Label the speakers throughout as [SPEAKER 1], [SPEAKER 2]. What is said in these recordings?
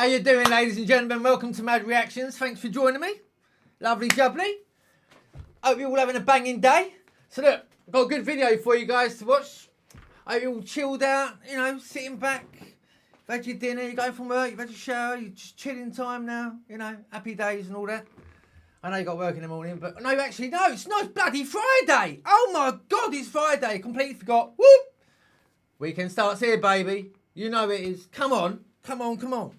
[SPEAKER 1] How you doing, ladies and gentlemen? Welcome to M.A.D Reactions. Thanks for joining me. Lovely jubbly. Hope you're all having a banging day. So look, I've got a good video for you guys to watch. Hope you're all chilled out, you know, sitting back. You've had your dinner, you're going from work, you've had your shower, you're just chilling time now, you know, happy days and all that. I know you got work in the morning, but no, actually, no, it's not bloody Friday. Oh my God, it's Friday. Completely forgot. Whoop. Weekend starts here, baby. You know it is. Come on, come on, come on.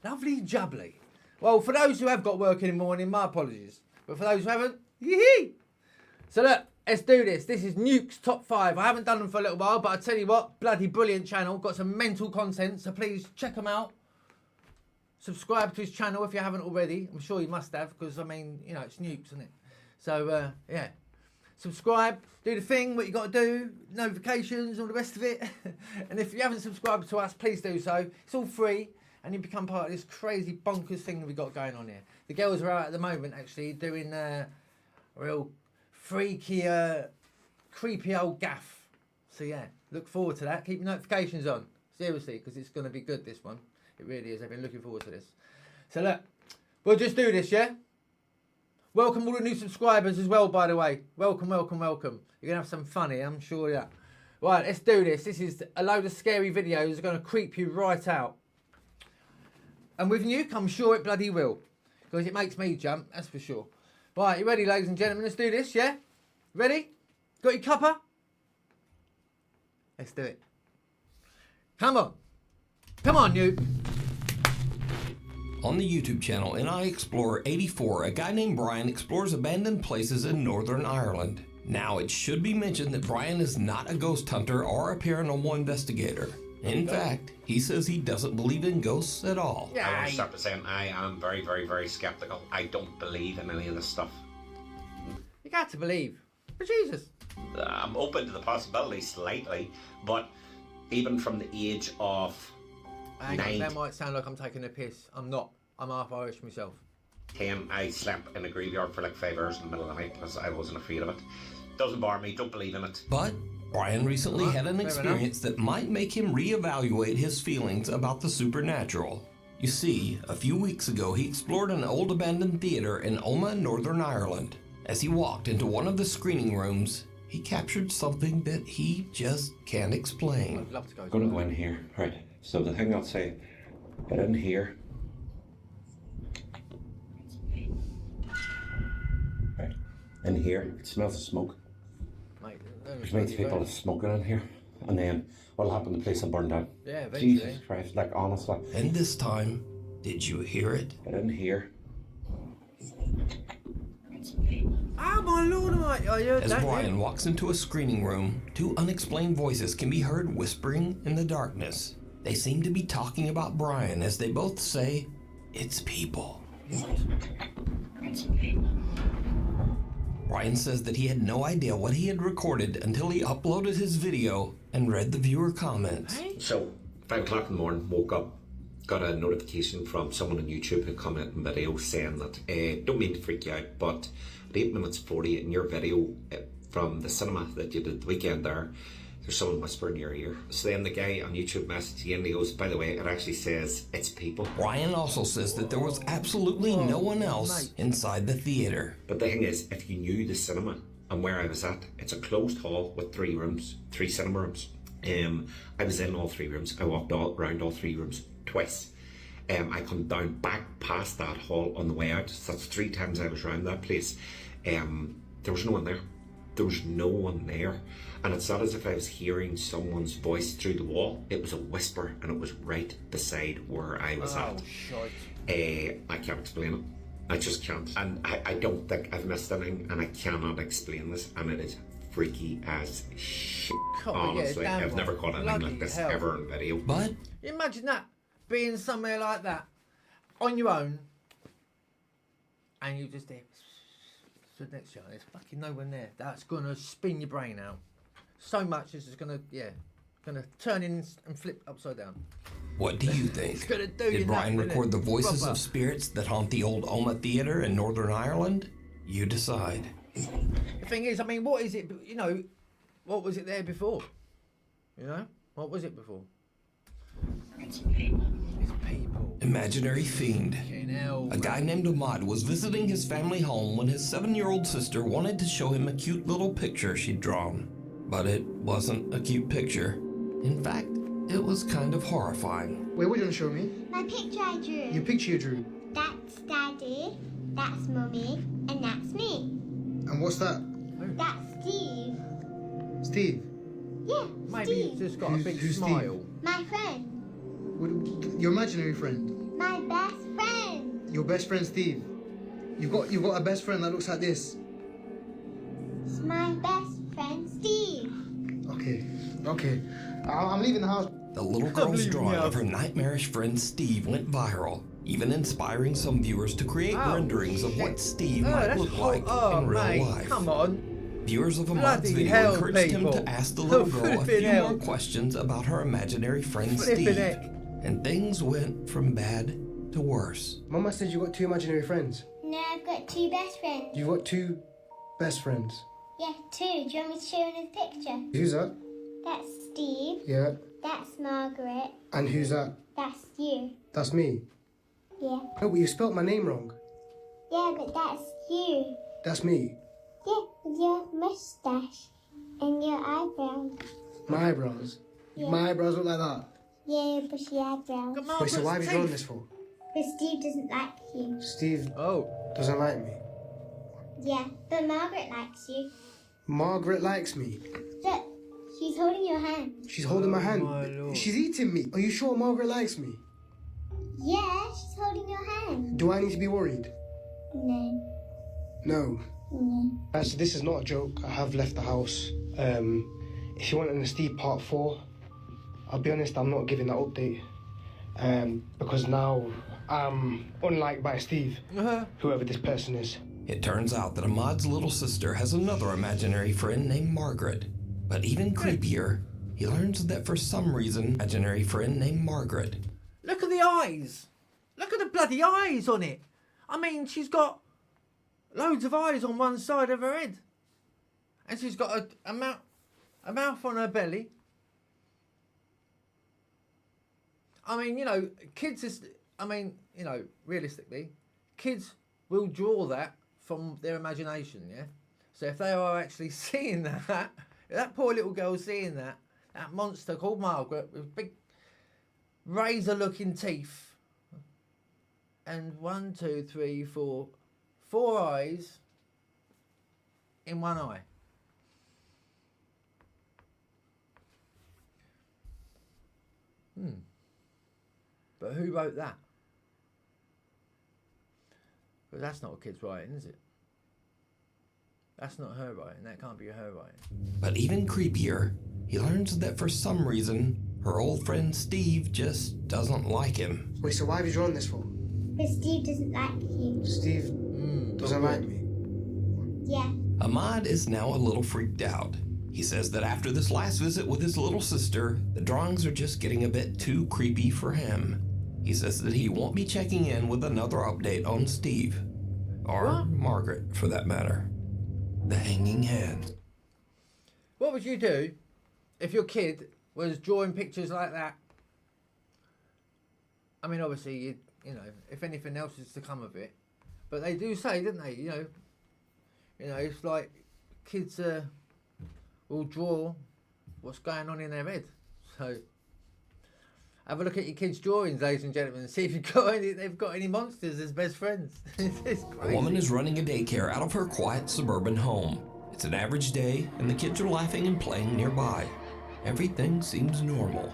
[SPEAKER 1] Lovely jubbly. Well, for those who have got work in the morning, my apologies. But for those who haven't, yee-hee. So look, let's do this. This is Nuke's Top 5. I haven't done them for a little while, but I tell you what, bloody brilliant channel. Got some mental content, so please check them out. Subscribe to his channel if you haven't already. I'm sure you must have, because, I mean, you know, it's Nuke's, isn't it? So, yeah. Subscribe, do the thing, what you got to do, notifications, all the rest of it. And if you haven't subscribed to us, please do so. It's all free, and you become part of this crazy bonkers thing that we've got going on here. The girls are out at the moment, actually, doing a real freaky, creepy old gaff. So, yeah, look forward to that. Keep your notifications on, seriously, because it's going to be good, this one. It really is. I've been looking forward to this. So, look, we'll just do this, yeah? Welcome all the new subscribers as well, by the way. Welcome, welcome, welcome. You're going to have some fun here, I'm sure, yeah. Right, let's do this. This is a load of scary videos that are going to creep you right out. And with Nuke, I'm sure it bloody will. Because it makes me jump, that's for sure. Right, you ready, ladies and gentlemen? Let's do this, yeah? Ready? Got your cuppa? Let's do it. Come on. Come on, Nuke.
[SPEAKER 2] On the YouTube channel NI Explorer 84, a guy named Brian explores abandoned places in Northern Ireland. Now, it should be mentioned that Brian is not a ghost hunter or a paranormal investigator. In fact, he says he doesn't believe in ghosts at all.
[SPEAKER 3] I want to start by saying I am very, very, very skeptical. I don't believe in any of this stuff.
[SPEAKER 1] You got to believe. But Jesus.
[SPEAKER 3] I'm open to the possibility slightly, but even from the age of
[SPEAKER 1] That might sound like I'm taking a piss. I'm not. I'm half Irish myself.
[SPEAKER 3] 10, I slept in a graveyard for like 5 hours in the middle of the night because I wasn't afraid of it. Doesn't bother me, don't believe in it.
[SPEAKER 2] But Brian recently had an experience that might make him reevaluate his feelings about the supernatural. You see, a few weeks ago he explored an old abandoned theater in Omagh, Northern Ireland. As he walked into one of the screening rooms, he captured something that he just can't explain.
[SPEAKER 1] I'd love to go.
[SPEAKER 3] I'm gonna go in here, right? So the thing I'll say, get in here. Right, in here, it smells of smoke.
[SPEAKER 1] Mate,
[SPEAKER 3] There's many people that's smoking in here. And then what'll happen, the place will burn down.
[SPEAKER 1] yeah, eventually.
[SPEAKER 3] Jesus Christ, like honestly.
[SPEAKER 2] And this time, did you hear it?
[SPEAKER 3] Get in here.
[SPEAKER 1] Oh my Lord, mate. I heard
[SPEAKER 2] As
[SPEAKER 1] that.
[SPEAKER 2] Brian walks into a screening room, two unexplained voices can be heard whispering in the darkness. They seem to be talking about Brian as they both say, "It's people." Brian says that he had no idea what he had recorded until he uploaded his video and read the viewer comments.
[SPEAKER 3] So, 5 o'clock in the morning, woke up, got a notification from someone on YouTube who commented in video saying that, don't mean to freak you out, but at 8 minutes 40 in your video from the cinema that you did the weekend there's someone whispering in your ear. So then the guy on YouTube messaged again, he goes, by the way, it actually says, it's people.
[SPEAKER 2] Brian also says that there was absolutely no one else inside the theater.
[SPEAKER 3] But the thing is, if you knew the cinema and where I was at, it's a closed hall with 3 rooms, 3 cinema rooms. I was in all 3 rooms. I walked around all 3 rooms twice. I come down back past that hall on the way out. So that's 3 times I was around that place. There was no one there. There was no one there. And it's not as if I was hearing someone's voice through the wall. It was a whisper and it was right beside where I was at. I can't explain it. I just can't. And I don't think I've missed anything, and I cannot explain this, and it is freaky as shit. Honestly,
[SPEAKER 1] yeah,
[SPEAKER 3] I've never caught anything like this ever in video.
[SPEAKER 2] But
[SPEAKER 1] Imagine that, being somewhere like that, on your own, and you just there, stood next to you, there's fucking no one there. That's gonna spin your brain out. So much is just gonna, gonna turn in and flip upside down.
[SPEAKER 2] what do you think? Did Brian record the voices of spirits that haunt the old Omagh Theatre in Northern Ireland? You decide.
[SPEAKER 1] The thing is, I mean, what is it, you know, what was it there before? You know? What was it before? It's people.
[SPEAKER 2] Imaginary fiend.
[SPEAKER 1] Fucking hell.
[SPEAKER 2] A guy named M.A.D was visiting his family home when his 7-year-old sister wanted to show him a cute little picture she'd drawn. But it wasn't a cute picture. In fact, it was kind of horrifying.
[SPEAKER 4] Wait, what are you going to show me?
[SPEAKER 5] My picture I drew.
[SPEAKER 4] Your picture you drew.
[SPEAKER 5] That's Daddy, that's Mummy, and that's me.
[SPEAKER 4] And what's that?
[SPEAKER 5] That's Steve.
[SPEAKER 4] Steve.
[SPEAKER 5] Yeah,
[SPEAKER 1] Maybe
[SPEAKER 5] Steve.
[SPEAKER 1] he's just got a
[SPEAKER 4] Who's-
[SPEAKER 1] big
[SPEAKER 4] who's
[SPEAKER 1] smile.
[SPEAKER 5] My friend.
[SPEAKER 4] Your imaginary friend.
[SPEAKER 5] My best friend.
[SPEAKER 4] Your best friend Steve. You've got a best friend that looks like this.
[SPEAKER 5] It's my best friend Steve.
[SPEAKER 4] Okay. I'm leaving the house.
[SPEAKER 2] The little girl's
[SPEAKER 1] leaving
[SPEAKER 2] drawing
[SPEAKER 1] the
[SPEAKER 2] of her nightmarish friend Steve went viral, even inspiring some viewers to create
[SPEAKER 1] Oh,
[SPEAKER 2] renderings of
[SPEAKER 1] shit.
[SPEAKER 2] what Steve
[SPEAKER 1] Oh,
[SPEAKER 2] might
[SPEAKER 1] that's
[SPEAKER 2] look
[SPEAKER 1] hot.
[SPEAKER 2] like
[SPEAKER 1] Oh,
[SPEAKER 2] in real
[SPEAKER 1] mate,
[SPEAKER 2] life.
[SPEAKER 1] come on.
[SPEAKER 2] Viewers of M.A.D's
[SPEAKER 1] Bloody
[SPEAKER 2] video
[SPEAKER 1] hell,
[SPEAKER 2] encouraged him
[SPEAKER 1] people.
[SPEAKER 2] to ask the little girl a
[SPEAKER 1] Flipping
[SPEAKER 2] few
[SPEAKER 1] hell.
[SPEAKER 2] more questions about her imaginary friend
[SPEAKER 1] Flipping
[SPEAKER 2] Steve.
[SPEAKER 1] heck.
[SPEAKER 2] And things went from bad to worse.
[SPEAKER 4] Mama said you got 2 imaginary friends.
[SPEAKER 5] No, I've got 2 best friends.
[SPEAKER 4] You've got 2 best friends.
[SPEAKER 5] Yeah, 2. Do you want me to show you the picture?
[SPEAKER 4] Who's that?
[SPEAKER 5] That's Steve.
[SPEAKER 4] Yeah.
[SPEAKER 5] That's Margaret.
[SPEAKER 4] And who's that?
[SPEAKER 5] That's you.
[SPEAKER 4] That's me.
[SPEAKER 5] Yeah.
[SPEAKER 4] No, but you spelt my name wrong.
[SPEAKER 5] Yeah, but that's you.
[SPEAKER 4] That's me.
[SPEAKER 5] Yeah, with your mustache and your eyebrows.
[SPEAKER 4] My eyebrows.
[SPEAKER 5] Yeah.
[SPEAKER 4] My eyebrows look like that.
[SPEAKER 5] Yeah, bushy eyebrows.
[SPEAKER 1] Got
[SPEAKER 4] Wait, so
[SPEAKER 1] Margaret's
[SPEAKER 4] why have you drawn
[SPEAKER 1] teeth.
[SPEAKER 4] this for?
[SPEAKER 5] But Steve doesn't like you.
[SPEAKER 4] Steve
[SPEAKER 1] Oh.
[SPEAKER 4] doesn't like me.
[SPEAKER 5] Yeah, but Margaret likes you.
[SPEAKER 4] Margaret likes me.
[SPEAKER 5] Look, she's holding your hand.
[SPEAKER 4] She's holding my hand.
[SPEAKER 1] my Lord.
[SPEAKER 4] She's eating me. Are you sure Margaret likes me?
[SPEAKER 5] Yeah, she's holding your hand.
[SPEAKER 4] Do I need to be worried?
[SPEAKER 5] No,
[SPEAKER 4] No.
[SPEAKER 5] no.
[SPEAKER 4] Actually, this is not a joke. I have left the house. If you want an Steve part 4, I'll be honest, I'm not giving that update. Because now I'm unliked by Steve, whoever this person is.
[SPEAKER 2] It turns out that M.A.D's little sister has another imaginary friend named Margaret. But even creepier, he learns that for some reason, imaginary friend named Margaret.
[SPEAKER 1] Look at the eyes. Look at the bloody eyes on it. I mean, she's got loads of eyes on one side of her head. And she's got a mouth on her belly. I mean, you know, realistically, kids will draw that from their imagination, yeah? So if they are actually seeing that poor little girl seeing that monster called Margaret with big razor-looking teeth and 4 eyes in one eye. But who wrote that? But that's not a kid's writing, is it? That's not her writing. That can't be her writing.
[SPEAKER 2] But even creepier, he learns that for some reason, her old friend Steve just doesn't like him.
[SPEAKER 4] Wait, so why have you drawn this for?
[SPEAKER 5] But Steve doesn't like you.
[SPEAKER 4] Steve doesn't like me.
[SPEAKER 5] Yeah.
[SPEAKER 2] M.A.D is now a little freaked out. He says that after this last visit with his little sister, the drawings are just getting a bit too creepy for him. He says that he won't be checking in with another update on Steve. Or Margaret, for that matter. The hanging head.
[SPEAKER 1] What would you do if your kid was drawing pictures like that? I mean, obviously, you know, if anything else is to come of it. But they do say, don't they? You know, it's like kids will draw what's going on in their head. So have a look at your kids' drawings, ladies and gentlemen, and see if they've got any monsters as best friends. It's
[SPEAKER 2] A
[SPEAKER 1] crazy.
[SPEAKER 2] woman is running a daycare out of her quiet suburban home. It's an average day, and the kids are laughing and playing nearby. Everything seems normal.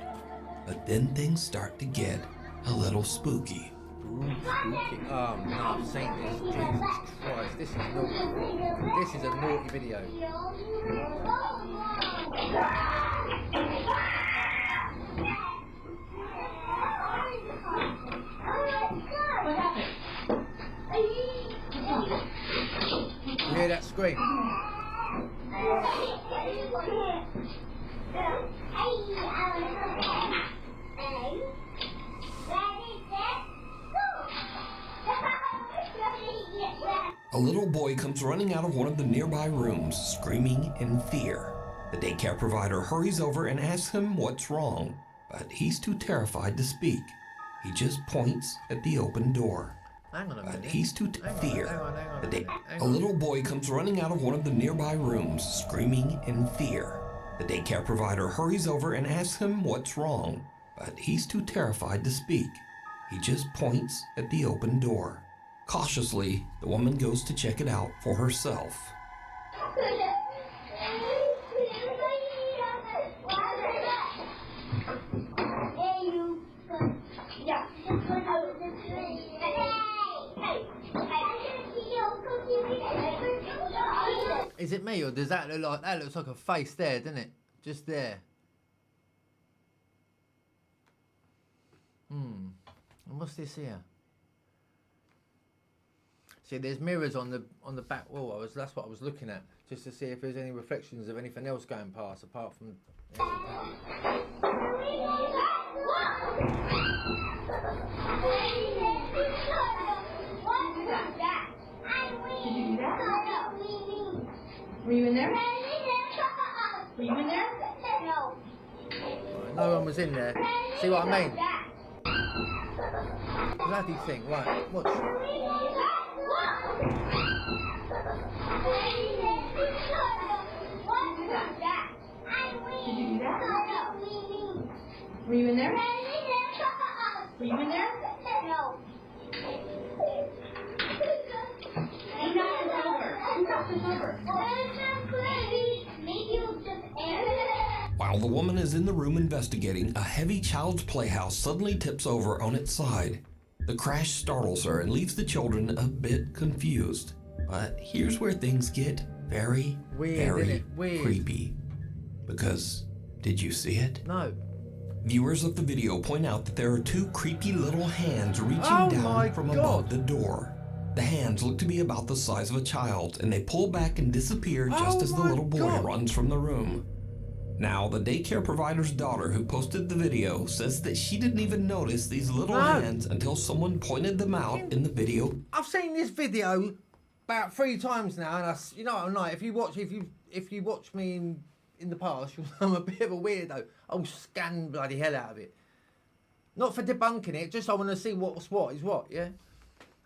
[SPEAKER 2] But then things start to get a little spooky.
[SPEAKER 1] Spooky. Oh no, I've seen this. Jesus Christ, this is naughty. This is a naughty video. You hear that scream?
[SPEAKER 2] A little boy comes running out of one of the nearby rooms, screaming in fear. The daycare provider hurries over and asks him what's wrong, but he's too terrified to speak. He just points at the open door.
[SPEAKER 1] Hang on a minute.
[SPEAKER 2] But he's too fear.
[SPEAKER 1] Hang on a
[SPEAKER 2] The
[SPEAKER 1] minute.
[SPEAKER 2] a little boy comes running out of one of the nearby rooms, screaming in fear. The daycare provider hurries over and asks him what's wrong, but he's too terrified to speak. He just points at the open door. Cautiously, the woman goes to check it out for herself.
[SPEAKER 1] Is it me, or does that look like, that looks like a face there, doesn't it? Just there. And what's this here? See, there's mirrors on the back wall. That's what I was looking at, just to see if there's any reflections of anything else going past apart from.
[SPEAKER 6] Were you in there? Were you in there?
[SPEAKER 5] No.
[SPEAKER 1] No one was in there. See what I mean? Bloody thing, right? Watch.
[SPEAKER 6] Did you do that? Were you in there? Were you in there?
[SPEAKER 5] No.
[SPEAKER 6] Who knocked us over? Who knocked us over?
[SPEAKER 5] Maybe it was just air.
[SPEAKER 2] While the woman is in the room investigating, a heavy child's playhouse suddenly tips over on its side. The crash startles her and leaves the children a bit confused. But here's where things get very,
[SPEAKER 1] Weird,
[SPEAKER 2] very
[SPEAKER 1] isn't it? Weird.
[SPEAKER 2] creepy. Because, did you see it?
[SPEAKER 1] No.
[SPEAKER 2] Viewers of the video point out that there are two creepy little hands reaching
[SPEAKER 1] Oh my
[SPEAKER 2] down from
[SPEAKER 1] God.
[SPEAKER 2] above the door. The hands look to be about the size of a child, and they pull back and disappear just
[SPEAKER 1] Oh
[SPEAKER 2] as the
[SPEAKER 1] my
[SPEAKER 2] little boy
[SPEAKER 1] God.
[SPEAKER 2] runs from the room. Now, the daycare provider's daughter who posted the video says that she didn't even notice these little
[SPEAKER 1] No.
[SPEAKER 2] hands until someone pointed them out in the video.
[SPEAKER 1] I've seen this video about 3 times now, and you know what I'm like. If you watch me in the past, you'll know I'm a bit of a weirdo. I'll scan bloody hell out of it. Not for debunking it, just I want to see what's what is what. Yeah,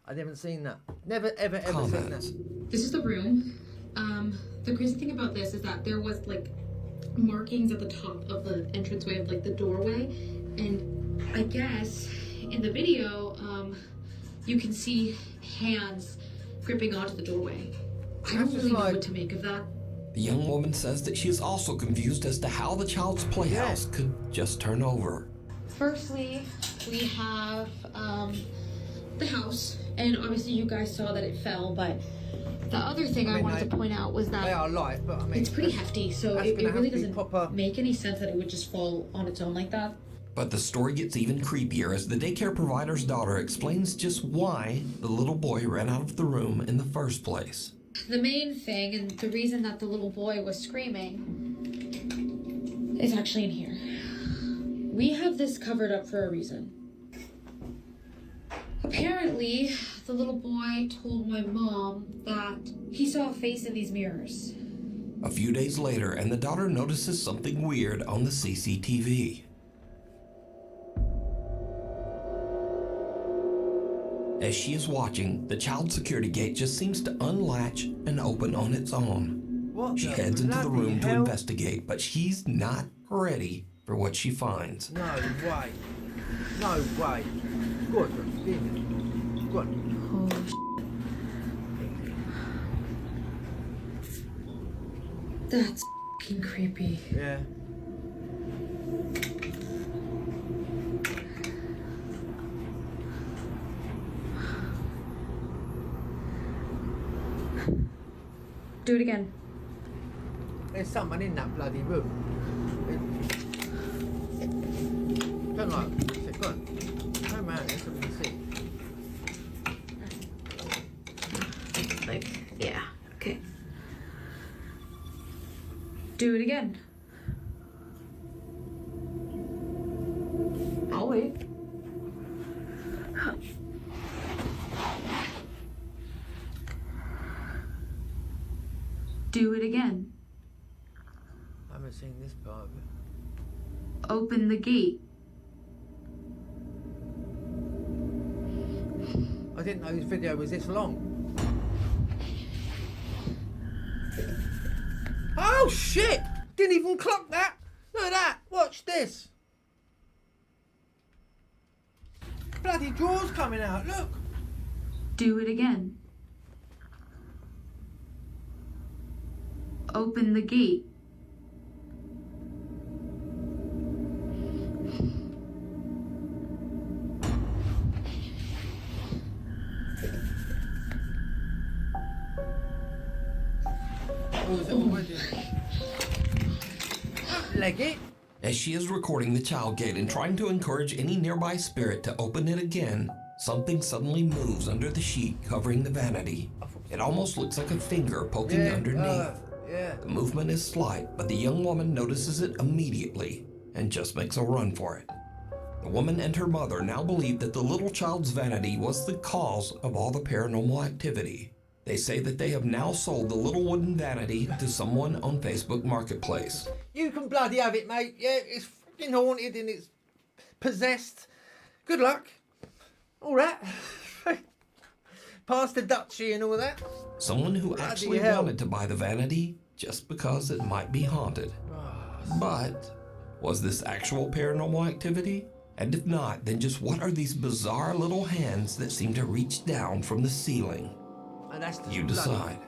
[SPEAKER 1] I haven't seen that. Never ever seen
[SPEAKER 2] Comments.
[SPEAKER 1] that.
[SPEAKER 6] This is the room. The crazy thing about this is that there was like markings at the top of the entranceway of like the doorway, and I guess in the video you can see hands gripping onto the doorway. I don't
[SPEAKER 1] That's just
[SPEAKER 6] really know
[SPEAKER 1] like-
[SPEAKER 6] what to make of that.
[SPEAKER 2] The young woman says that she is also confused as to how the child's playhouse could just turn over.
[SPEAKER 6] Firstly, we have the house, and obviously you guys saw that it fell, but the other thing I
[SPEAKER 1] mean,
[SPEAKER 6] wanted to point out was
[SPEAKER 1] They
[SPEAKER 6] that
[SPEAKER 1] are light, but I mean
[SPEAKER 6] it's pretty hefty, so
[SPEAKER 1] that's
[SPEAKER 6] it
[SPEAKER 1] gonna
[SPEAKER 6] really
[SPEAKER 1] have to be
[SPEAKER 6] doesn't
[SPEAKER 1] proper.
[SPEAKER 6] make any sense that it would just fall on its own like that.
[SPEAKER 2] But the story gets even creepier as the daycare provider's daughter explains just why the little boy ran out of the room in the first place.
[SPEAKER 6] The main thing, and the reason that the little boy was screaming, is actually in here. We have this covered up for a reason. Apparently, the little boy told my mom that he saw a face in these mirrors.
[SPEAKER 2] A few days later, and the daughter notices something weird on the CCTV. As she is watching, the child security gate just seems to unlatch and open on its own.
[SPEAKER 1] What
[SPEAKER 2] She
[SPEAKER 1] the
[SPEAKER 2] heads into the
[SPEAKER 1] bloody
[SPEAKER 2] room to
[SPEAKER 1] hell?
[SPEAKER 2] investigate, but she's not ready for what she finds.
[SPEAKER 1] No way. No way. Go on, give me. Go on.
[SPEAKER 6] That's f***ing creepy.
[SPEAKER 1] Yeah.
[SPEAKER 6] Do it again.
[SPEAKER 1] There's someone in that bloody room. Turn right. Go on. Turn around there so we can see.
[SPEAKER 6] Like, yeah, okay. Do it again. I'll wait. Do it again.
[SPEAKER 1] I haven't seen this part of it.
[SPEAKER 6] Open the gate.
[SPEAKER 1] didn't know his video was this long. Oh shit! Didn't even clock that. Look at that. Watch this. Bloody drawers coming out. Look.
[SPEAKER 6] Do it again. Open the gate.
[SPEAKER 1] Leg it.
[SPEAKER 2] As she is recording the child gate and trying to encourage any nearby spirit to open it again, something suddenly moves under the sheet covering the vanity. It almost looks like a finger poking underneath. The movement is slight, but the young woman notices it immediately and just makes a run for it. The woman and her mother now believe that the little child's vanity was the cause of all the paranormal activity. They say that they have now sold the little wooden vanity to someone on Facebook Marketplace.
[SPEAKER 1] You can bloody have it, mate. Yeah, it's fucking haunted and it's possessed. Good luck. All right. Past the duchy and all that.
[SPEAKER 2] Someone who actually wanted to buy the vanity just because it might be haunted. But was this actual paranormal activity? And if not, then just what are these bizarre little hands that seem to reach down from the ceiling?
[SPEAKER 1] And that's
[SPEAKER 2] You decide.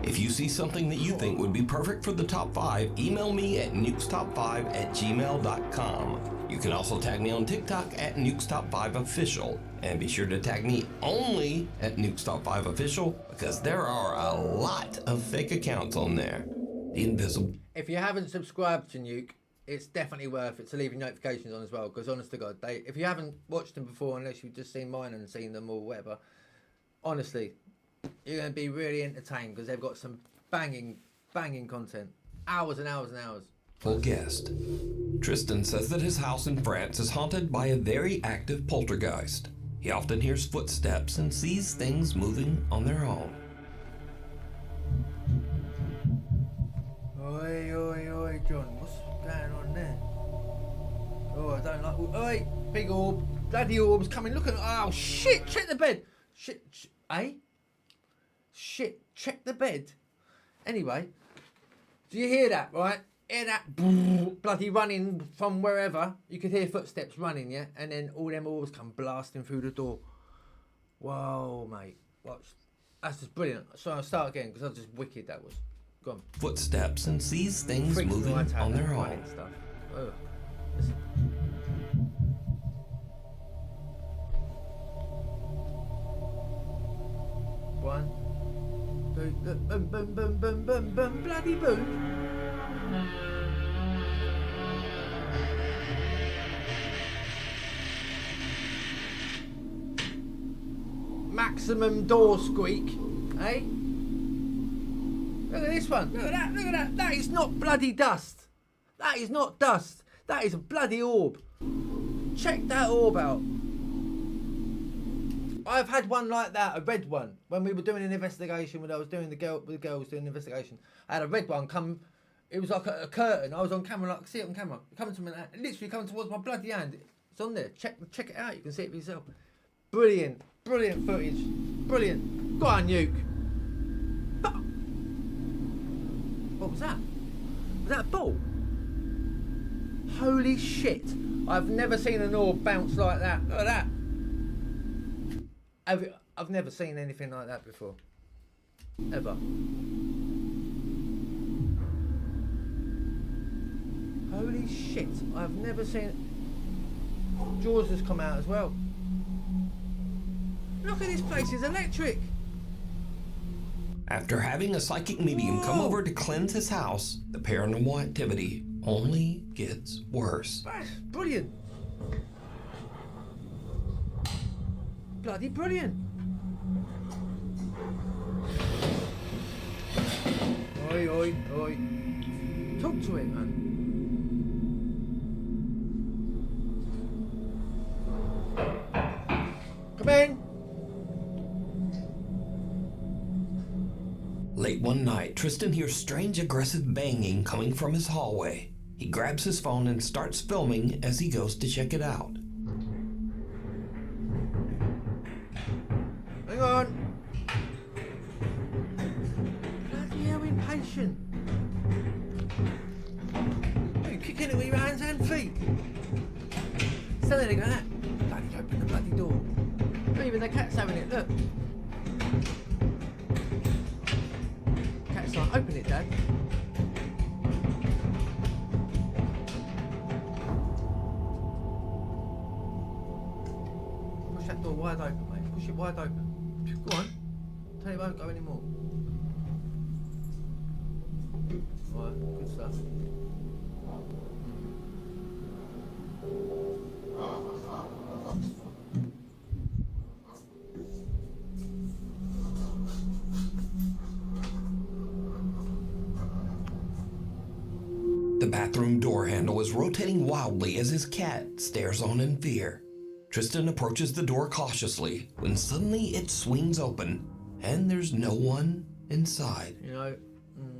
[SPEAKER 2] If you see something that you think would be perfect for the top 5, email me at nukestop5@gmail.com. You can also tag me on TikTok at nukestop5official, and be sure to tag me only at nukestop5official because there are a lot of fake accounts on there. The invisible.
[SPEAKER 1] If you haven't subscribed to Nuke, it's definitely worth it to leave your notifications on as well, because honest to God, if you haven't watched them before, unless you've just seen mine and seen them or whatever, honestly, you're going to be really entertained because they've got some banging content. Hours and hours and hours.
[SPEAKER 2] Full guest. Tristan says that his house in France is haunted by a very active poltergeist. He often hears footsteps and sees things moving on their own.
[SPEAKER 1] Oi, oi, oi, John, what's going on there? Oh, I don't like... Oi, big orb. Bloody orb's coming. Look at... Oh, shit, check the bed. Shit, eh? Shit, check the bed. Anyway, do you hear that, right? Hear that bloody running from wherever? You could hear footsteps running, yeah? And then all them orbs come blasting through the door. Whoa, mate. Watch. That's just brilliant. So I'll start again because that's just wicked, that was. Go on.
[SPEAKER 2] Footsteps and sees things moving on their own.
[SPEAKER 1] Stuff. Oh. Listen. One. Boom, boom, boom, boom, boom, boom, boom, bloody boom. Maximum door squeak, eh? Look at this one. Look at that. Look at that. That is not bloody dust. That is not dust. That is a bloody orb. Check that orb out. I've had one like that, a red one, when we were doing an investigation. When I was doing the girls doing the investigation, I had a red one come. It was like a curtain. I was on camera, like see it on camera. It coming to me, literally coming towards my bloody hand. It's on there. Check it out. You can see it for yourself. Brilliant footage. Brilliant. Go on, Nuke. What was that? Was that a ball? Holy shit! I've never seen an orb bounce like that. Look at that. I've never seen anything like that before. Ever. Holy shit, I've never seen... Jaws has come out as well. Look at this place, it's electric.
[SPEAKER 2] After having a psychic medium come over to cleanse his house, the paranormal activity only gets worse.
[SPEAKER 1] That's brilliant. Bloody brilliant. Oi, oi, oi. Talk to him, man. Come in.
[SPEAKER 2] Late one night, Tristan hears strange aggressive banging coming from his hallway. He grabs his phone and starts filming as he goes to check it out.
[SPEAKER 1] Standing there going that. Bloody open the bloody door. Not even the cat's having it, look. Cat's like, open it, Dad. Push that door wide open, mate. Push it wide open. Go on. Tell you it won't go anymore. Alright, good stuff.
[SPEAKER 2] The bathroom door handle is rotating wildly as his cat stares on in fear. Tristan approaches the door cautiously when suddenly it swings open and there's no one inside.
[SPEAKER 1] You know,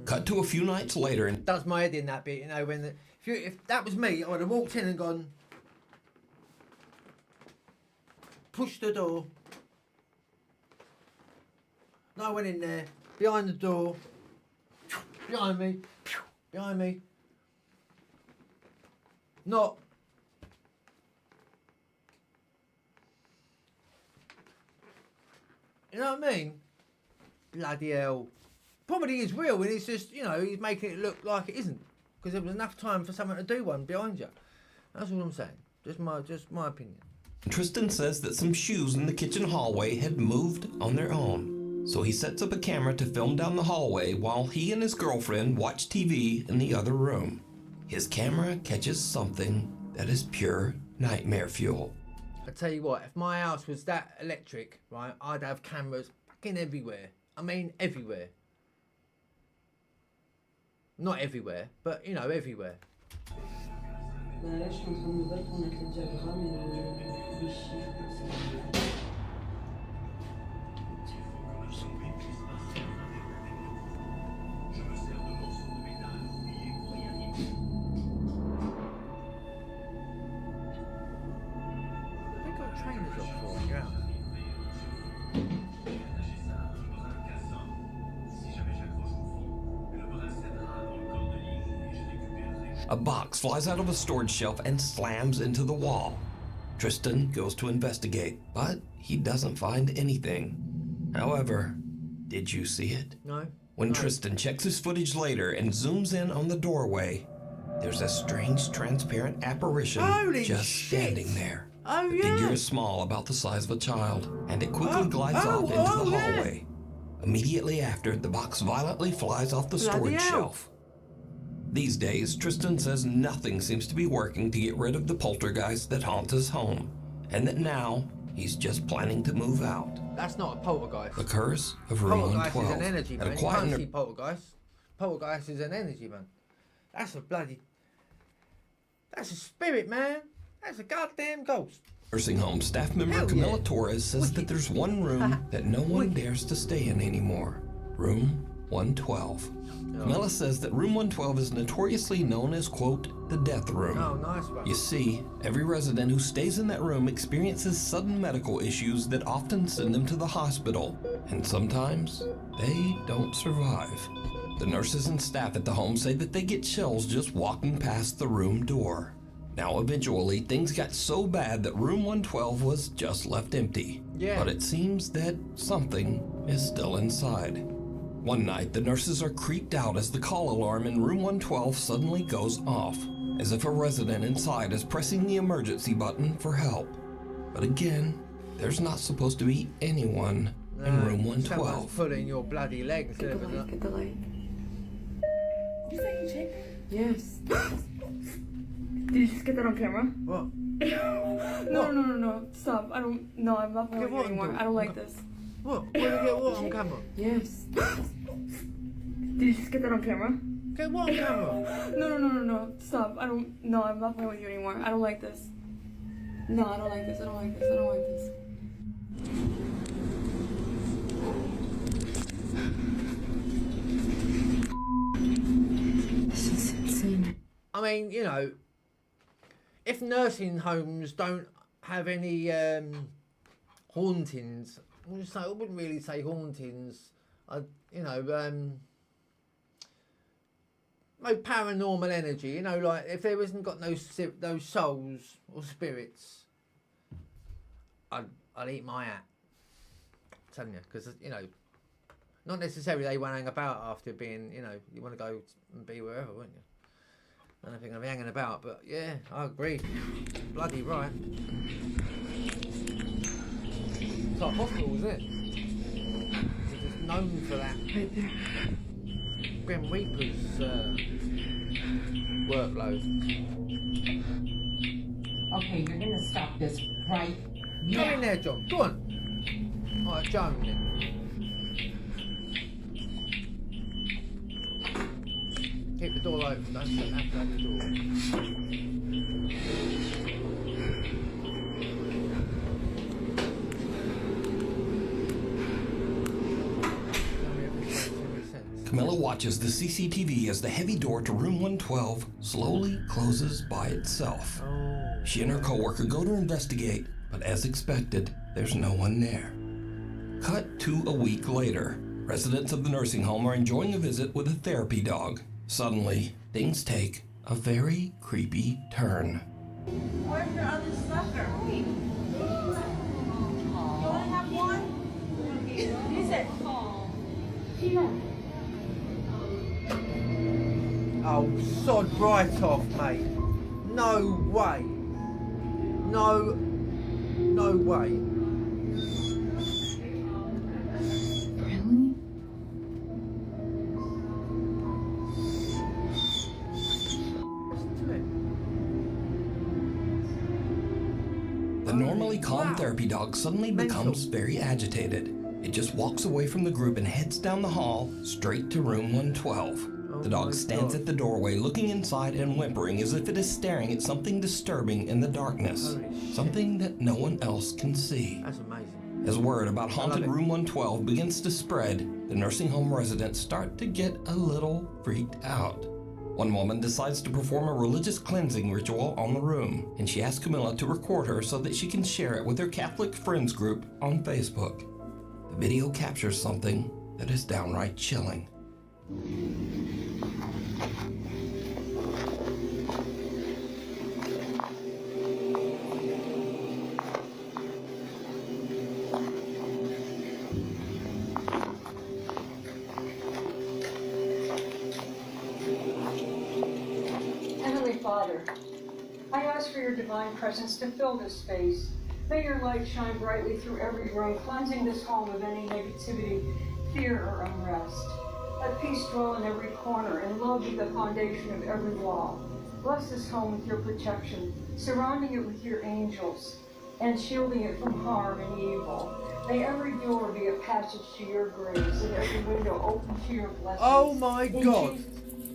[SPEAKER 2] Cut to a few nights later and
[SPEAKER 1] does my head in that bit, you know, when if that was me, I would have walked in and gone, pushed the door, no one in there, behind the door, behind me, not, you know what I mean? Bloody hell. Probably is real, and it's just, you know, he's making it look like it isn't, because there was enough time for someone to do one behind you. That's all I'm saying. Just my opinion.
[SPEAKER 2] Tristan says that some shoes in the kitchen hallway had moved on their own. So he sets up a camera to film down the hallway while he and his girlfriend watch TV in the other room. His camera catches something that is pure nightmare fuel.
[SPEAKER 1] I tell you what, if my house was that electric, right, I'd have cameras fucking everywhere. I mean, everywhere. Not everywhere, but, you know, everywhere.
[SPEAKER 7] Bah là, je suis en train de me battre pour mettre le diagramme et les chiffres.
[SPEAKER 1] They've got trainers up for when you're out.
[SPEAKER 2] A box flies out of a storage shelf and slams into the wall. Tristan goes to investigate, but he doesn't find anything. However, did you see it?
[SPEAKER 1] No.
[SPEAKER 2] When
[SPEAKER 1] No.
[SPEAKER 2] Tristan checks his footage later and zooms in on the doorway, there's a strange transparent apparition
[SPEAKER 1] Holy
[SPEAKER 2] just
[SPEAKER 1] shit.
[SPEAKER 2] standing there.
[SPEAKER 1] Oh,
[SPEAKER 2] The
[SPEAKER 1] yeah.
[SPEAKER 2] figure is small, about the size of a child, and it quickly
[SPEAKER 1] Oh,
[SPEAKER 2] glides
[SPEAKER 1] oh,
[SPEAKER 2] off into
[SPEAKER 1] oh,
[SPEAKER 2] the
[SPEAKER 1] yeah.
[SPEAKER 2] hallway. Immediately after, the box violently flies off the
[SPEAKER 1] Bloody
[SPEAKER 2] storage
[SPEAKER 1] hell.
[SPEAKER 2] shelf. These days, Tristan says nothing seems to be working to get rid of the poltergeist that haunts his home, and that now he's just planning to move out.
[SPEAKER 1] That's not a poltergeist.
[SPEAKER 2] The curse of room
[SPEAKER 1] Poltergeist
[SPEAKER 2] 112.
[SPEAKER 1] is an energy,
[SPEAKER 2] At
[SPEAKER 1] man.
[SPEAKER 2] a
[SPEAKER 1] You
[SPEAKER 2] quiet
[SPEAKER 1] can't see poltergeist. Poltergeist is an energy, man. That's a bloody... That's a spirit, man. That's a goddamn ghost.
[SPEAKER 2] nursing home, staff member
[SPEAKER 1] Hell
[SPEAKER 2] Camilla
[SPEAKER 1] yeah.
[SPEAKER 2] Torres says that there's one room that no one dares to stay in anymore. Room 112. Camilla says that room 112 is notoriously known as, quote, the death room.
[SPEAKER 1] Oh, nice one.
[SPEAKER 2] You see, every resident who stays in that room experiences sudden medical issues that often send them to the hospital, and sometimes they don't survive. The nurses and staff at the home say that they get chills just walking past the room door. Now, eventually, things got so bad that room 112 was just left empty.
[SPEAKER 1] Yeah.
[SPEAKER 2] But it seems that something is still inside. One night, the nurses are creeped out as the call alarm in room 112 suddenly goes off, as if a resident inside is pressing the emergency button for help. But again, there's not supposed to be anyone in room
[SPEAKER 1] Someone's
[SPEAKER 2] 112.
[SPEAKER 1] pulling your bloody legs.
[SPEAKER 7] Get the light, get the light. Yes. Did you just get that on camera?
[SPEAKER 1] What?
[SPEAKER 7] No. Stop. I'm not playing with you
[SPEAKER 1] what
[SPEAKER 7] anymore.
[SPEAKER 1] on
[SPEAKER 7] I don't like this.
[SPEAKER 1] What? Where did you get what on camera?
[SPEAKER 7] Yes. Did you just get that on camera?
[SPEAKER 1] Get what on camera?
[SPEAKER 7] No. Stop. I'm not playing with you anymore. I don't like this. No, I don't like this. I don't like this. This is insane.
[SPEAKER 1] I mean, you know, if nursing homes don't have any hauntings, I wouldn't really say hauntings. Well, no paranormal energy, you know, like if there hasn't got those souls or spirits, I'd eat my hat. I'm telling you, because, you know, not necessarily they won't hang about after being, you know, you want to go and be wherever, wouldn't you? I don't think I'll be hanging about, but yeah, I agree. Bloody right. It's like hospital, isn't it? It's just known for that.
[SPEAKER 8] Right there.
[SPEAKER 1] Grim Reaper's workload.
[SPEAKER 9] Okay, you're gonna stop this right
[SPEAKER 1] Go
[SPEAKER 9] now.
[SPEAKER 1] in there, John. Go on. Alright, Joan then. Keep the door open, don't shut that bloody door.
[SPEAKER 2] Camilla watches the CCTV as the heavy door to room 112 slowly closes by itself. She and her coworker go to investigate, but as expected, there's no one there. Cut to a week later. Residents of the nursing home are enjoying a visit with a therapy dog. Suddenly, things take a very creepy turn.
[SPEAKER 10] Where's your other sucker? You only have one? Use it.
[SPEAKER 1] Oh, sod right off, mate. No way. No way.
[SPEAKER 8] Really?
[SPEAKER 2] The normally calm therapy dog suddenly becomes very agitated. It just walks away from the group and heads down the hall straight to room 112. The dog stands at the doorway looking inside and whimpering as if it is staring at something disturbing in the darkness. Something that no one else can see.
[SPEAKER 1] That's amazing.
[SPEAKER 2] As word about haunted room 112 begins to spread, the nursing home residents start to get a little freaked out. One woman decides to perform a religious cleansing ritual on the room, and she asks Camilla to record her so that she can share it with her Catholic friends group on Facebook. The video captures something that is downright chilling.
[SPEAKER 11] Heavenly Father, I ask for your divine presence to fill this space. May your light shine brightly through every room, cleansing this home of any negativity, fear, or unrest. Let peace dwell in every corner, and love be the foundation of every wall. Bless this home with your protection, surrounding it with your angels, and shielding it from harm and evil. May every door be a passage to your grace, and every window open to your blessings.
[SPEAKER 1] Oh my God!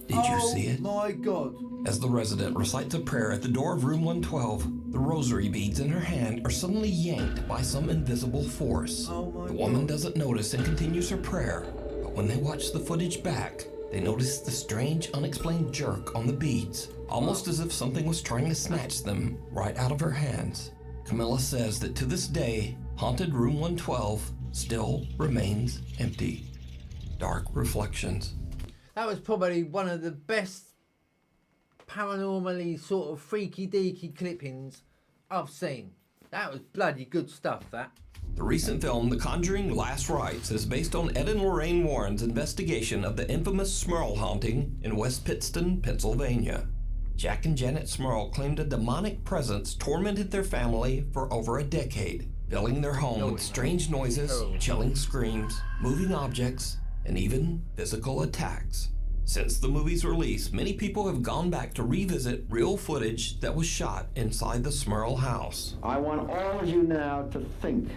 [SPEAKER 2] Did you see it?
[SPEAKER 1] Oh my God!
[SPEAKER 2] As the resident recites a prayer at the door of room 112, the rosary beads in her hand are suddenly yanked by some invisible force. The woman doesn't notice and continues her prayer, but when they watch the footage back, they notice the strange, unexplained jerk on the beads, almost as if something was trying to snatch them right out of her hands. Camilla says that to this day, haunted room 112 still remains empty. Dark Reflections.
[SPEAKER 1] That was probably one of the best paranormally sort of freaky deaky clippings I've seen. That was bloody good stuff, that.
[SPEAKER 2] The recent film The Conjuring Last Rites is based on Ed and Lorraine Warren's investigation of the infamous Smurl haunting in West Pittston, Pennsylvania. Jack and Janet Smurl claimed a demonic presence tormented their family for over a decade, filling their home with strange noises, chilling screams, moving objects, and even physical attacks. Since the movie's release, many people have gone back to revisit real footage that was shot inside the Smurl house.
[SPEAKER 12] I want all of you now to think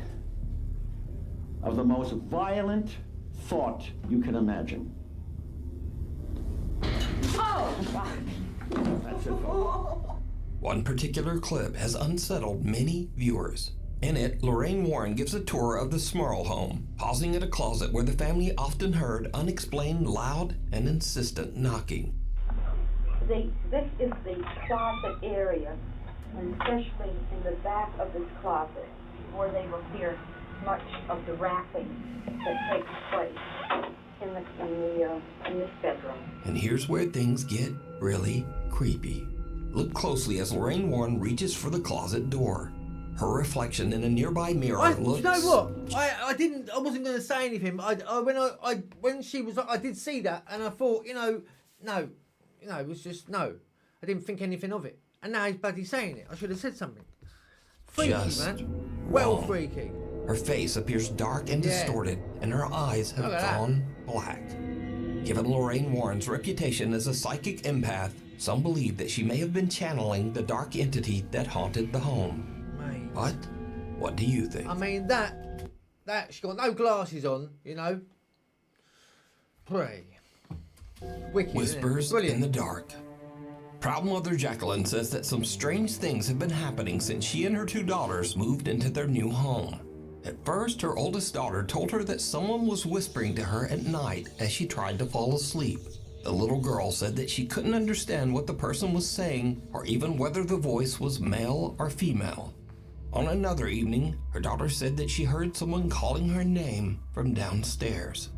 [SPEAKER 12] of the most violent thought you can imagine.
[SPEAKER 10] Oh!
[SPEAKER 12] That's it, folks.
[SPEAKER 2] One particular clip has unsettled many viewers. In it, Lorraine Warren gives a tour of the Smurl home, pausing at a closet where the family often heard unexplained loud and insistent knocking.
[SPEAKER 13] This is the closet area, and especially in the back of this closet, where they will hear much of the rapping that takes place. in this bedroom.
[SPEAKER 2] And here's where things get really creepy. Look closely as Lorraine Warren reaches for the closet door. Her reflection in a nearby mirror looks...
[SPEAKER 1] You know what? I wasn't going to say anything. When she was, I did see that, and I thought, no, it was just no. I didn't think anything of it, and now he's bloody saying it. I should have said something. Freaky, man. Well,
[SPEAKER 2] wrong.
[SPEAKER 1] Freaky.
[SPEAKER 2] Her face appears dark and distorted, and her eyes have gone black. Given Lorraine Warren's reputation as a psychic empath, some believe that she may have been channeling the dark entity that haunted the home.
[SPEAKER 1] Mate.
[SPEAKER 2] But what do you think?
[SPEAKER 1] I mean, that she got no glasses on, Pray. Wicked,
[SPEAKER 2] Whispers in the dark. Proud mother Jacqueline says that some strange things have been happening since she and her 2 daughters moved into their new home. At first, her oldest daughter told her that someone was whispering to her at night as she tried to fall asleep. The little girl said that she couldn't understand what the person was saying or even whether the voice was male or female. On another evening, her daughter said that she heard someone calling her name from downstairs.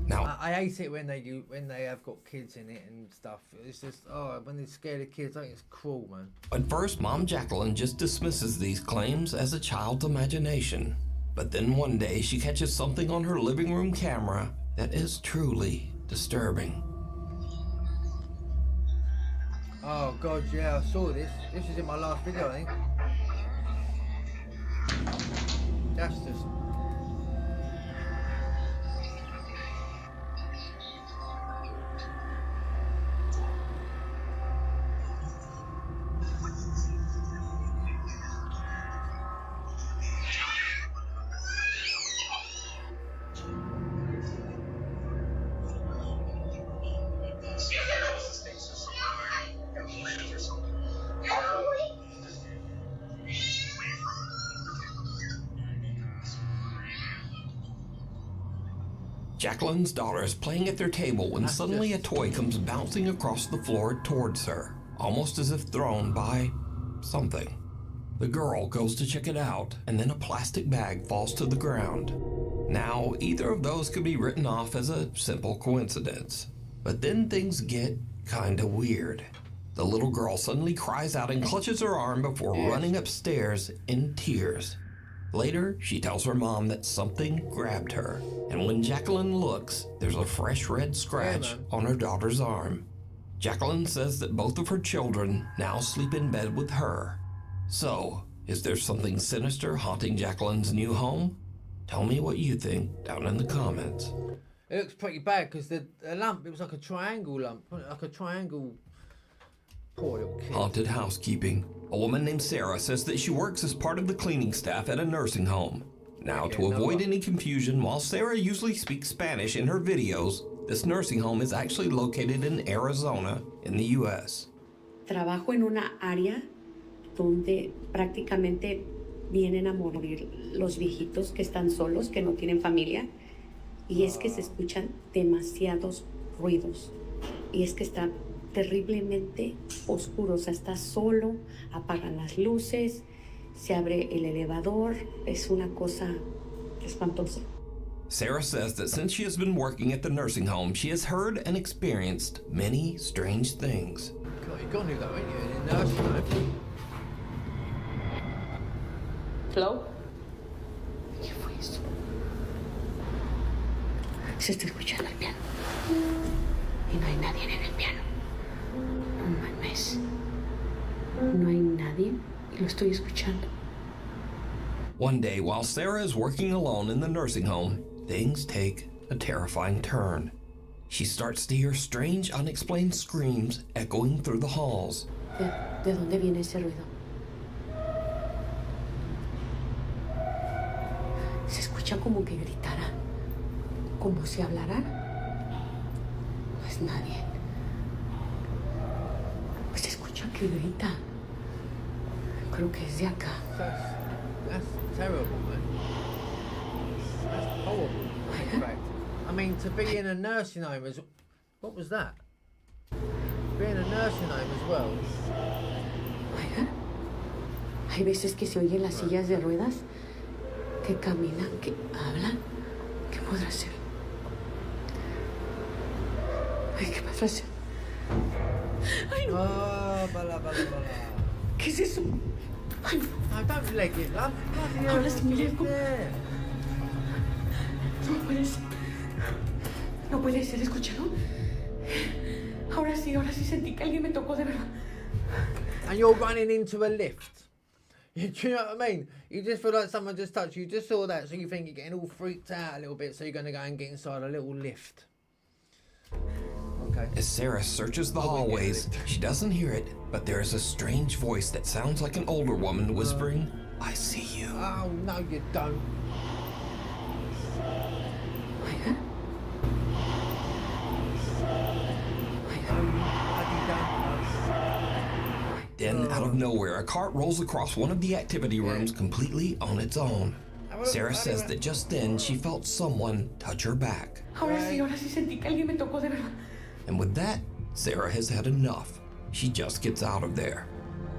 [SPEAKER 2] Now,
[SPEAKER 1] I hate it when they have got kids in it and stuff. It's just when they scare the kids, I think it's cruel, man.
[SPEAKER 2] At first, Mom Jacqueline just dismisses these claims as a child's imagination. But then one day she catches something on her living room camera that is truly disturbing.
[SPEAKER 1] Oh God, yeah, I saw this. This was in my last video, I think. That's just...
[SPEAKER 2] Jacqueline's daughter is playing at their table when suddenly a toy comes bouncing across the floor towards her, almost as if thrown by something. The girl goes to check it out, and then a plastic bag falls to the ground. Now, either of those could be written off as a simple coincidence. But then things get kinda weird. The little girl suddenly cries out and clutches her arm before running upstairs in tears. Later, she tells her mom that something grabbed her, and when Jacqueline looks, there's a fresh red scratch on her daughter's arm. Jacqueline says that both of her children now sleep in bed with her. So, is there something sinister haunting Jacqueline's new home? Tell me what you think down in the comments.
[SPEAKER 1] It looks pretty bad because the lump, it was like a triangle lump, like a triangle. Poor little kid.
[SPEAKER 2] Haunted housekeeping. A woman named Sarah says that she works as part of the cleaning staff at a nursing home. Now, to avoid any confusion, while Sarah usually speaks Spanish in her videos, this nursing home is actually located in Arizona in the U.S.
[SPEAKER 14] Trabajo en una área donde prácticamente vienen a morir los viejitos que están solos, que no tienen familia, y es que se escuchan demasiados ruidos, y es que está terriblemente oscuro, o sea, está solo, apagan las luces, se abre el elevador, es una cosa espantosa.
[SPEAKER 2] Sarah says that since she has been working at the nursing home, she has heard and experienced many strange things.
[SPEAKER 1] You're gonna do that, ain't you? In the nursing home.
[SPEAKER 14] Hello? ¿Qué fue eso? Se está escuchando el piano. Y no hay nadie en el piano. No mames. No hay nadie y lo estoy escuchando.
[SPEAKER 2] One day, while Sarah is working alone in the nursing home, things take a terrifying turn. She starts to hear strange, unexplained screams echoing through the halls.
[SPEAKER 14] ¿De dónde viene ese ruido? Se escucha como que gritara, como si hablaran. No es nadie. Pues se escucha que grita. Creo que es de acá.
[SPEAKER 1] That's terrible, man. That's horrible. In fact. I mean, to be in a nursing home as... What was that? Be in a nursing home as well.
[SPEAKER 14] Oiga, hay veces que se oyen las sillas de ruedas, que caminan, que hablan. ¿Qué podrá ser?
[SPEAKER 7] Ay, ¿qué pasó eso? Ay, no.
[SPEAKER 1] Oh, bala, bala, bala.
[SPEAKER 7] ¿Qué es eso? Ay,
[SPEAKER 1] no, don't leg it, love.
[SPEAKER 7] Ahora sí me lego.
[SPEAKER 1] Yeah.
[SPEAKER 7] No puede ser. No puede ser, ¿escucharon? Ahora sí sentí que alguien me tocó de verdad.
[SPEAKER 1] And you're running into a lift. Do you know what I mean? You just feel like someone just touched you. You just saw that, so you think you're getting all freaked out a little bit, so you're going to go and get inside a little lift. Okay.
[SPEAKER 2] As Sarah searches the hallways, she doesn't hear it, but there is a strange voice that sounds like an older woman whispering, "I see you."
[SPEAKER 1] Oh, no, you don't.
[SPEAKER 2] Then, out of nowhere, a cart rolls across one of the activity rooms completely on its own. Sarah says that just then she felt someone touch her back.
[SPEAKER 7] Ahora sí sentí que alguien me tocó de verdad.
[SPEAKER 2] And with that, Sarah has had enough. She just gets out of there.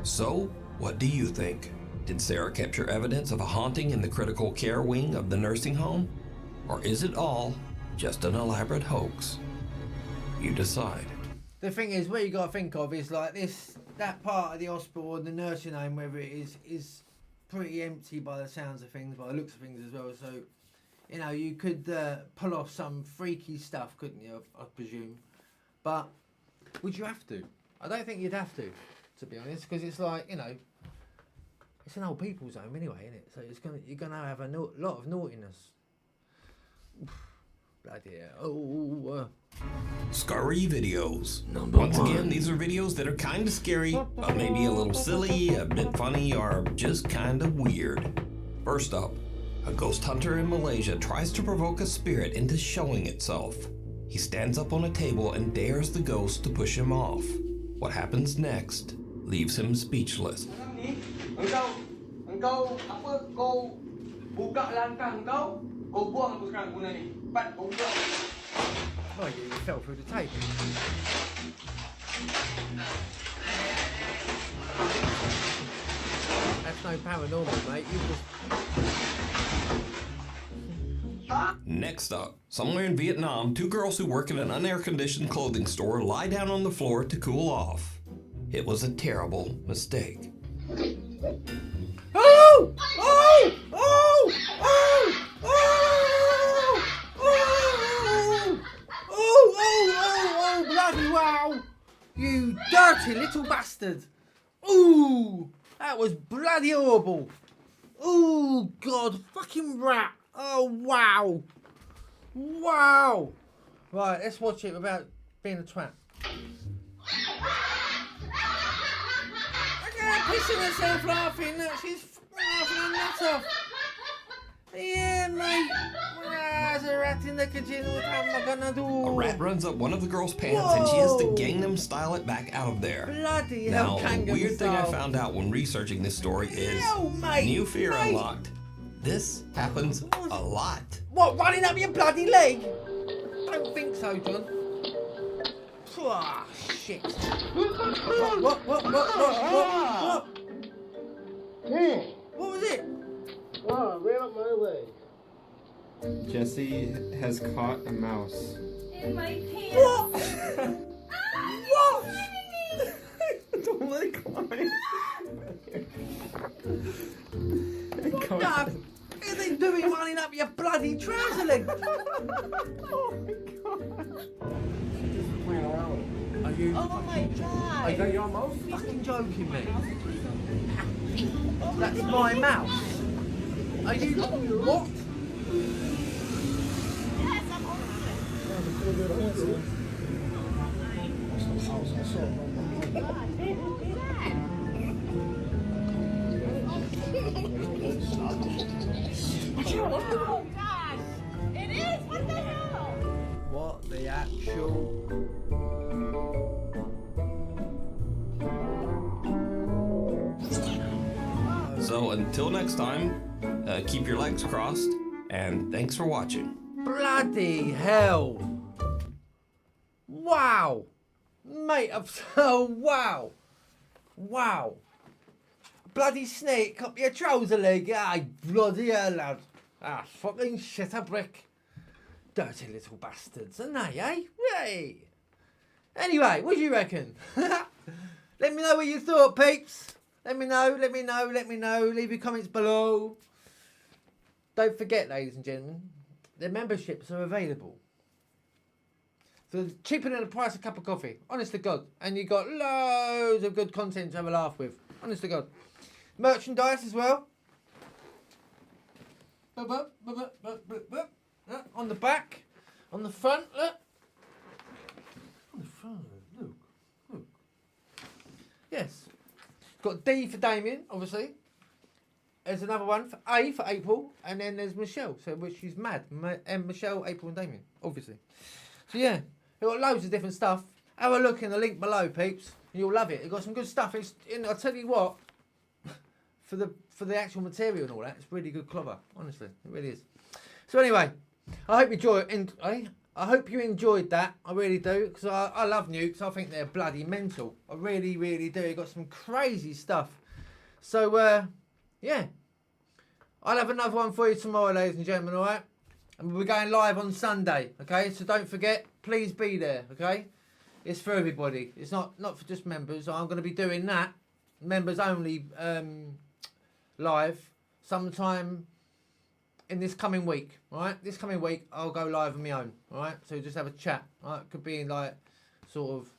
[SPEAKER 2] So, what do you think? Did Sarah capture evidence of a haunting in the critical care wing of the nursing home? Or is it all just an elaborate hoax? You decide.
[SPEAKER 1] The thing is, what you got to think of is like that part of the hospital or the nursing home, whether it is pretty empty by the sounds of things, by the looks of things as well. So, you know, you could pull off some freaky stuff, couldn't you? I presume. But would you have to? I don't think you'd have to be honest, because it's like, you know, it's an old people's home anyway, isn't it? So you're gonna have a lot of naughtiness. Bloody hell.
[SPEAKER 2] Scary videos. Once again, these are videos that are kind of scary, but maybe a little silly, a bit funny, or just kind of weird. First up, a ghost hunter in Malaysia tries to provoke a spirit into showing itself. He stands up on a table and dares the ghost to push him off. What happens next leaves him speechless.
[SPEAKER 15] Engkau apa? Kau buka langkah engkau, kau buang aku sekarang guna ni. Cepat kau buang.
[SPEAKER 1] Oh, you fell through the table. That's no paranormal, mate. You just...
[SPEAKER 2] Next up, somewhere in Vietnam, two girls who work in an unair-conditioned clothing store lie down on the floor to cool off. It was a terrible mistake.
[SPEAKER 1] Oh! Oh! Oh! Oh! Oh! Oh! Oh! Bloody wow! You dirty little bastard! Ooh! That was bloody horrible! Oh God! Fucking rat! Oh wow! Wow! Right, let's watch it without being a twat. Look at her pissing herself laughing. Look, she's laughing her nuts off. Yeah, mate. There's a rat in the kitchen. What am I gonna do?
[SPEAKER 2] A rat runs up one of the girl's pants and she has to Gangnam Style it back out of there.
[SPEAKER 1] Bloody hell,
[SPEAKER 2] Now, a
[SPEAKER 1] Gangnam
[SPEAKER 2] weird thing I
[SPEAKER 1] Style.
[SPEAKER 2] found out when researching this story is
[SPEAKER 1] mate,
[SPEAKER 2] new fear
[SPEAKER 1] mate.
[SPEAKER 2] unlocked. This happens a lot.
[SPEAKER 1] What, running up your bloody leg? Don't think so, John. Ah, shit. What? What was it?
[SPEAKER 4] Oh, ran up my leg.
[SPEAKER 16] Jesse has caught a mouse.
[SPEAKER 10] In my pants.
[SPEAKER 1] What? What?
[SPEAKER 16] Don't let it climb.
[SPEAKER 1] What the f- are they doing running up your bloody trouser leg?
[SPEAKER 16] Oh my god.
[SPEAKER 4] Playing around.
[SPEAKER 1] Are you?
[SPEAKER 10] Oh my god.
[SPEAKER 1] Are you your mouse? Fucking joking me? That's my mouse. Are you? What?
[SPEAKER 10] Yes, I'm over it. Oh gosh. It is? What the hell?
[SPEAKER 1] What the actual?
[SPEAKER 2] So until next time, keep your legs crossed, and thanks for watching.
[SPEAKER 1] Bloody hell! Wow, mate! Oh wow, wow! Bloody snake up your trouser leg! Ah, bloody hell, lad! Ah, fucking shit a brick! Dirty little bastards, aren't they, eh? Hey! Anyway, what do you reckon? Let me know what you thought, peeps. Let me know. Leave your comments below. Don't forget, ladies and gentlemen, the memberships are available. So cheaper than the price of a cup of coffee. Honest to God. And you got loads of good content to have a laugh with. Honest to God. Merchandise as well. On the back. On the front, look. On the front, look. Yes. Got D for Damien, obviously. There's another one for A for April, and then there's Michelle, so which is M.A.D. Michelle, April, and Damien, obviously. So yeah, we've got loads of different stuff. Have a look in the link below, peeps. You'll love it. It's got some good stuff. I'll tell you what, for the actual material and all that, it's really good clobber. Honestly, it really is. So anyway, I hope you enjoyed that. I really do, because I love nukes. I think they're bloody mental. I really, really do. You've got some crazy stuff. So, yeah. I'll have another one for you tomorrow, ladies and gentlemen, alright? And we're going live on Sunday, okay? So don't forget, please be there, okay? It's for everybody. It's not for just members. I'm going to be doing that, members only, live, sometime in this coming week, alright? This coming week, I'll go live on my own, alright? So just have a chat, alright? Could be in like, sort of,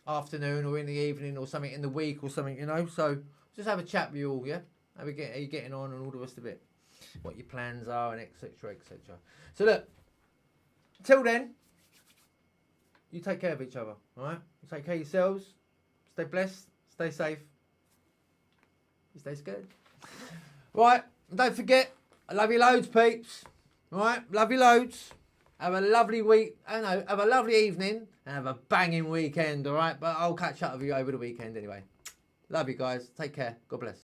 [SPEAKER 1] afternoon or in the evening or something in the week or something, you know? So just have a chat with you all, yeah? How are you getting on and all the rest of it? What your plans are and etc, etc. So look, till then, you take care of each other, alright? You take care of yourselves, stay blessed, stay safe, you stay scared. Right, don't forget, I love you loads, peeps. Alright, love you loads. Have a lovely week, have a lovely evening, and have a banging weekend, alright? But I'll catch up with you over the weekend anyway. Love you guys, take care, God bless.